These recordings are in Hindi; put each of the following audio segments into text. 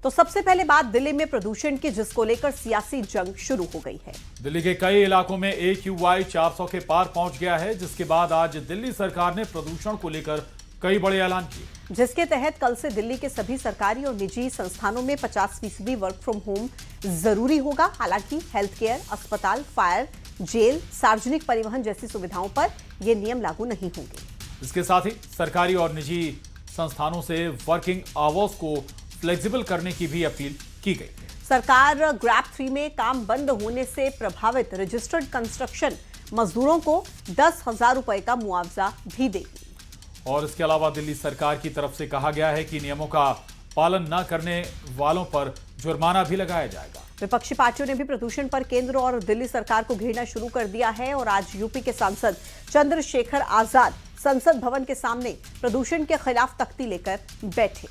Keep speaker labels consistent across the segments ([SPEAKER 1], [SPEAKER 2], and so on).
[SPEAKER 1] तो सबसे पहले बात दिल्ली में प्रदूषण की, जिसको लेकर सियासी जंग शुरू हो गई है।
[SPEAKER 2] दिल्ली के कई इलाकों में AQI 400 के पार पहुंच गया है, जिसके बाद आज दिल्ली सरकार ने प्रदूषण को लेकर कई बड़े ऐलान किए,
[SPEAKER 1] जिसके तहत कल से दिल्ली के सभी सरकारी और निजी संस्थानों में 50% वर्क फ्रॉम होम जरूरी होगा। हालांकि हेल्थ केयर, अस्पताल, फायर, जेल, सार्वजनिक परिवहन जैसी सुविधाओं पर यह नियम लागू नहीं होंगे।
[SPEAKER 2] इसके साथ ही सरकारी और निजी संस्थानों से वर्किंग आवर्स को फ्लेक्सिबल करने की भी अपील की गई है।
[SPEAKER 1] सरकार ग्रैप 3 में काम बंद होने से प्रभावित रजिस्टर्ड कंस्ट्रक्शन मजदूरों को 10,000 रुपए का मुआवजा भी देगी।
[SPEAKER 2] और इसके अलावा दिल्ली सरकार की तरफ से कहा गया है कि नियमों का पालन न करने वालों पर जुर्माना भी लगाया जाएगा।
[SPEAKER 1] विपक्षी पार्टियों ने भी प्रदूषण पर केंद्र और दिल्ली सरकार को घेरना शुरू कर दिया है और आज यूपी के सांसद चंद्रशेखर आजाद संसद भवन के सामने प्रदूषण के खिलाफ तख्ती लेकर बैठे।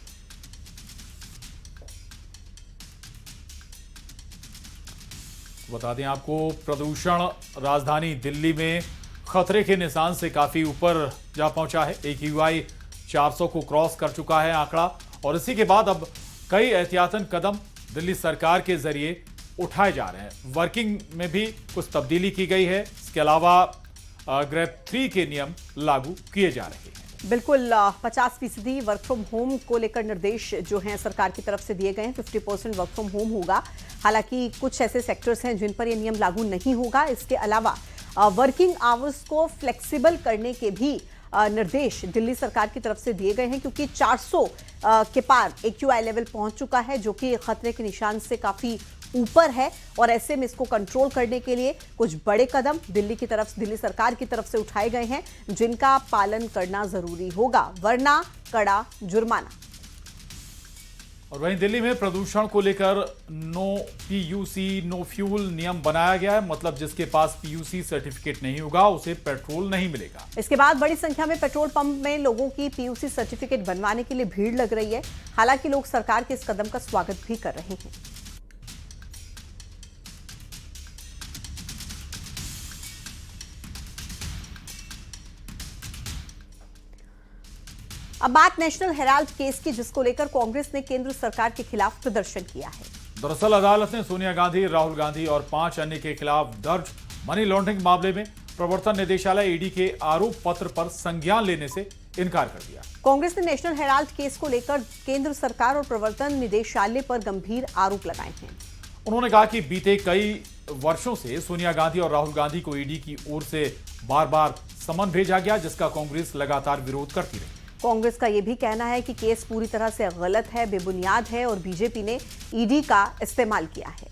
[SPEAKER 2] बता दें आपको, प्रदूषण राजधानी दिल्ली में खतरे के निशान से काफी ऊपर जा पहुंचा है। AQI 400 को क्रॉस कर चुका है आंकड़ा, और इसी के बाद अब कई एहतियातन कदम दिल्ली सरकार के जरिए उठाए जा रहे हैं। वर्किंग में भी कुछ तब्दीली की गई है। इसके अलावा ग्रैप 3 के नियम लागू किए जा रहे हैं।
[SPEAKER 1] बिल्कुल 50% वर्क फ्रॉम होम को लेकर निर्देश जो हैं सरकार की तरफ से दिए गए हैं। 50% वर्क फ्रॉम होम होगा। हालांकि कुछ ऐसे सेक्टर्स हैं जिन पर यह नियम लागू नहीं होगा। इसके अलावा वर्किंग आवर्स को फ्लेक्सिबल करने के भी निर्देश दिल्ली सरकार की तरफ से दिए गए हैं, क्योंकि 400 के पार AQI लेवल पहुंच चुका है, जो कि खतरे के निशान से काफी ऊपर है। और ऐसे में इसको कंट्रोल करने के लिए कुछ बड़े कदम दिल्ली सरकार की तरफ से उठाए गए हैं, जिनका पालन करना जरूरी होगा, वरना कड़ा जुर्माना।
[SPEAKER 2] और वहीं दिल्ली में प्रदूषण को लेकर नो PUC नो फ्यूल नियम बनाया गया है। मतलब जिसके पास PUC सर्टिफिकेट नहीं होगा उसे पेट्रोल नहीं मिलेगा।
[SPEAKER 1] इसके बाद बड़ी संख्या में पेट्रोल पंप में लोगों की PUC सर्टिफिकेट बनवाने के लिए भीड़ लग रही है। हालांकि लोग सरकार के इस कदम का स्वागत भी कर रहे हैं। अब बात नेशनल हेराल्ड केस की, जिसको लेकर कांग्रेस ने केंद्र सरकार के खिलाफ प्रदर्शन किया है।
[SPEAKER 2] दरअसल अदालत ने सोनिया गांधी, राहुल गांधी और 5 अन्य के खिलाफ दर्ज मनी लॉन्ड्रिंग मामले में प्रवर्तन निदेशालय ED के आरोप पत्र पर संज्ञान लेने से इनकार कर दिया।
[SPEAKER 1] कांग्रेस ने नेशनल हेराल्ड केस को लेकर केंद्र सरकार और प्रवर्तन निदेशालय पर गंभीर आरोप लगाए हैं।
[SPEAKER 2] उन्होंने कहा कि बीते कई वर्षों से सोनिया गांधी और राहुल गांधी को ED की ओर से बार बार समन भेजा गया, जिसका कांग्रेस लगातार विरोध करती रही।
[SPEAKER 1] कांग्रेस का यह भी कहना है कि केस पूरी तरह से गलत है, बेबुनियाद है और बीजेपी ने ED का इस्तेमाल किया है।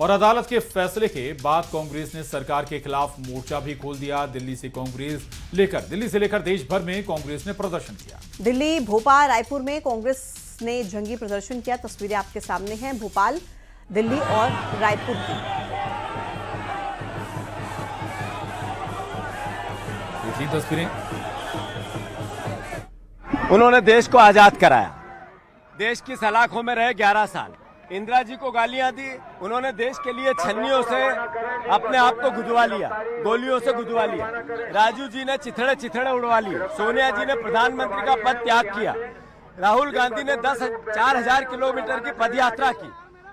[SPEAKER 2] और अदालत के फैसले के बाद कांग्रेस ने सरकार के खिलाफ मोर्चा भी खोल दिया। दिल्ली से लेकर देश भर में कांग्रेस ने प्रदर्शन किया।
[SPEAKER 1] दिल्ली, भोपाल, रायपुर में कांग्रेस ने जंगी प्रदर्शन किया। तस्वीरें आपके सामने हैं भोपाल, दिल्ली और रायपुर की।
[SPEAKER 2] तस्वीरें।
[SPEAKER 3] उन्होंने देश को आजाद कराया, देश की सलाखों में रहे 11 साल। इंदिरा जी को गालियां दी, उन्होंने देश के लिए छन्नियों से अपने आप को गुदवा लिया, गोलियों से गुदवा लिया। राजू जी ने चिथड़े उड़वा लिए। सोनिया जी ने प्रधानमंत्री का पद त्याग किया। राहुल गांधी ने 4,000 किलोमीटर की पदयात्रा की।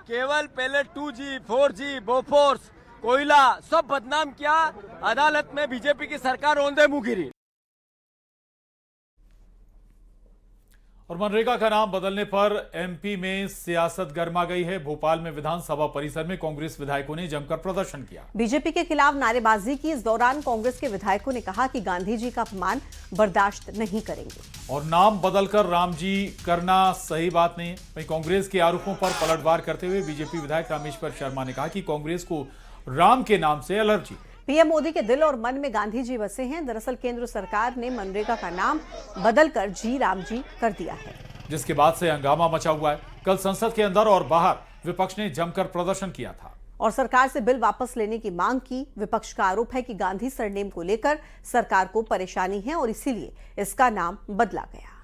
[SPEAKER 3] केवल पहले 2G, 4G, बोफोर्स, कोयला सब बदनाम किया। अदालत में बीजेपी की सरकार औंधे मुंह गिरी।
[SPEAKER 2] और मनरेगा का नाम बदलने पर MP में सियासत गर्मा गई है। भोपाल में विधानसभा परिसर में कांग्रेस विधायकों ने जमकर प्रदर्शन किया।
[SPEAKER 1] बीजेपी के खिलाफ नारेबाजी की। इस दौरान कांग्रेस के विधायकों ने कहा कि गांधी जी का अपमान बर्दाश्त नहीं करेंगे।
[SPEAKER 2] और नाम बदलकर राम जी करना सही बात नहीं है। वहीं कांग्रेस के आरोपों पर पलटवार करते हुए बीजेपी विधायक रामेश्वर शर्मा ने कहा कि कांग्रेस को राम के नाम से एलर्जी है।
[SPEAKER 1] पीएम मोदी के दिल और मन में गांधी जी बसे हैं। दरअसल केंद्र सरकार ने मनरेगा का नाम बदलकर जी राम जी कर दिया है,
[SPEAKER 2] जिसके बाद से हंगामा मचा हुआ है। कल संसद के अंदर और बाहर विपक्ष ने जमकर प्रदर्शन किया था
[SPEAKER 1] और सरकार से बिल वापस लेने की मांग की। विपक्ष का आरोप है कि गांधी सरनेम को लेकर सरकार को परेशानी है और इसीलिए इसका नाम बदला गया।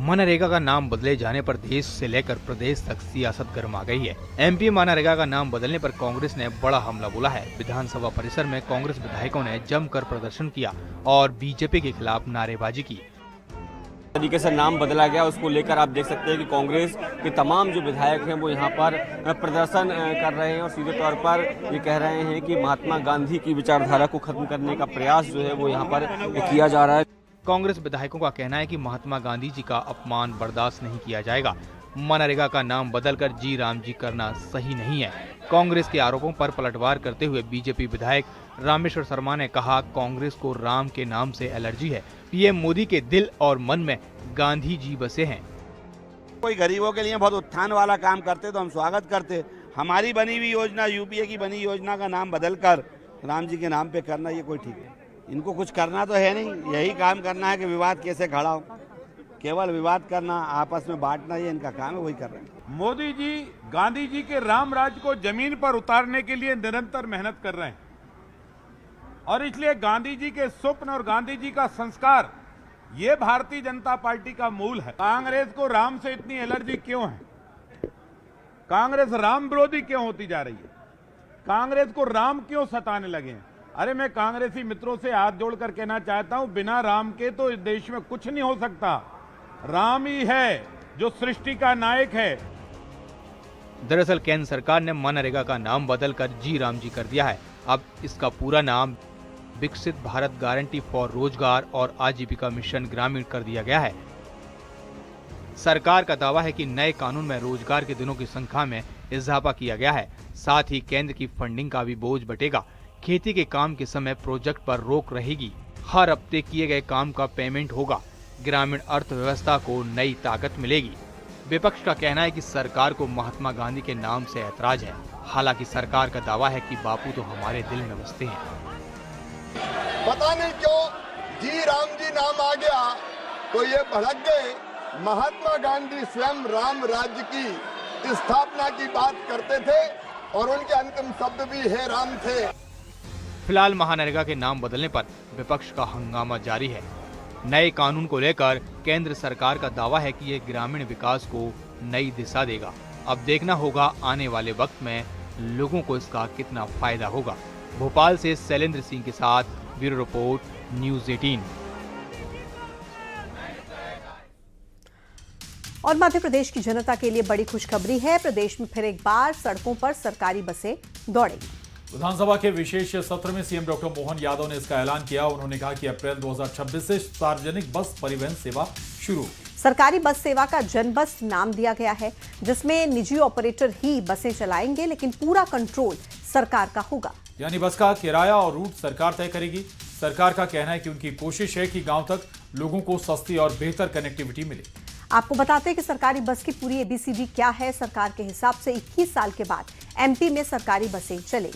[SPEAKER 4] मनरेगा का नाम बदले जाने पर देश से लेकर प्रदेश तक सियासत गर्मा गई है। एमपी मनरेगा का नाम बदलने पर कांग्रेस ने बड़ा हमला बोला है। विधानसभा परिसर में कांग्रेस विधायकों ने जमकर प्रदर्शन किया और बीजेपी के खिलाफ नारेबाजी की।
[SPEAKER 3] तरीके से नाम बदला गया, उसको लेकर आप देख सकते हैं कि कांग्रेस के तमाम जो विधायक हैं वो यहाँ पर प्रदर्शन कर रहे हैं और सीधे तौर पर ये कह रहे हैं कि महात्मा गांधी की विचारधारा को खत्म करने का प्रयास जो है वो यहाँ पर किया जा रहा है।
[SPEAKER 4] कांग्रेस विधायकों का कहना है कि महात्मा गांधी जी का अपमान बर्दाश्त नहीं किया जाएगा। मनरेगा का नाम बदलकर जी राम जी करना सही नहीं है। कांग्रेस के आरोपों पर पलटवार करते हुए बीजेपी विधायक रामेश्वर शर्मा ने कहा, कांग्रेस को राम के नाम से एलर्जी है। पीएम मोदी के दिल और मन में गांधी जी बसे हैं।
[SPEAKER 5] कोई गरीबों के लिए बहुत उत्थान वाला काम करते तो हम स्वागत करते। हमारी बनी हुई योजना, यूपीए की बनी योजना का नाम बदलकर राम जी के नाम पे करना, ये कोई ठीक है? इनको कुछ करना तो है नहीं, यही काम करना है कि विवाद कैसे खड़ा हो, केवल विवाद करना, आपस में बांटना, ये इनका काम है, वही कर रहे हैं।
[SPEAKER 6] मोदी जी गांधी जी के राम राज को जमीन पर उतारने के लिए निरंतर मेहनत कर रहे हैं और इसलिए गांधी जी के स्वप्न और गांधी जी का संस्कार ये भारतीय जनता पार्टी का मूल है। कांग्रेस को राम से इतनी एलर्जी क्यों है? कांग्रेस राम विरोधी क्यों होती जा रही है? कांग्रेस को राम क्यों सताने लगे हैं? अरे मैं कांग्रेसी मित्रों से हाथ जोड़कर कहना चाहता हूं, बिना राम के तो इस देश में कुछ नहीं हो सकता। राम ही है जो सृष्टि का नायक है।
[SPEAKER 4] दरअसल केंद्र सरकार ने मनरेगा का नाम बदलकर जी राम जी कर दिया है। अब इसका पूरा नाम विकसित भारत गारंटी फॉर रोजगार और आजीविका मिशन ग्रामीण कर दिया गया है। सरकार का दावा है कि नए कानून में रोजगार के दिनों की संख्या में इजाफा किया गया है। साथ ही केंद्र की फंडिंग का भी बोझ बटेगा। खेती के काम के समय प्रोजेक्ट पर रोक रहेगी। हर हफ्ते किए गए काम का पेमेंट होगा। ग्रामीण अर्थव्यवस्था को नई ताकत मिलेगी। विपक्ष का कहना है कि सरकार को महात्मा गांधी के नाम से ऐतराज है। हालांकि सरकार का दावा है कि बापू तो हमारे दिल में बसते हैं।
[SPEAKER 7] पता नहीं क्यों जी राम जी नाम आ गया तो ये भड़क गए। महात्मा गांधी स्वयं राम राज्य की स्थापना की बात करते थे और उनके अंतिम शब्द भी हे राम थे।
[SPEAKER 4] फिलहाल महानरेगा के नाम बदलने पर विपक्ष का हंगामा जारी है। नए कानून को लेकर केंद्र सरकार का दावा है कि ये ग्रामीण विकास को नई दिशा देगा। अब देखना होगा आने वाले वक्त में लोगों को इसका कितना फायदा होगा। भोपाल से शैलेंद्र सिंह के साथ ब्यूरो रिपोर्ट, न्यूज़ 18।
[SPEAKER 1] और मध्य प्रदेश की जनता के लिए बड़ी खुशखबरी है। प्रदेश में फिर एक बार सड़कों पर सरकारी बसें दौड़ेंगी।
[SPEAKER 2] विधानसभा के विशेष सत्र में सीएम डॉक्टर मोहन यादव ने इसका ऐलान किया। उन्होंने कहा कि अप्रैल 2026 से सार्वजनिक बस परिवहन सेवा शुरू।
[SPEAKER 1] सरकारी बस सेवा का जनबस नाम दिया गया है, जिसमें निजी ऑपरेटर ही बसें चलाएंगे, लेकिन पूरा कंट्रोल सरकार का होगा।
[SPEAKER 2] यानी बस का किराया और रूट सरकार तय करेगी। सरकार का कहना है कि उनकी कोशिश है कि गांव तक लोगों को सस्ती और बेहतर कनेक्टिविटी मिले।
[SPEAKER 1] आपको बताते हैं कि सरकारी बस की पूरी ABCD क्या है। सरकार के हिसाब से 21 साल के बाद MP में सरकारी बसें चलेंगी।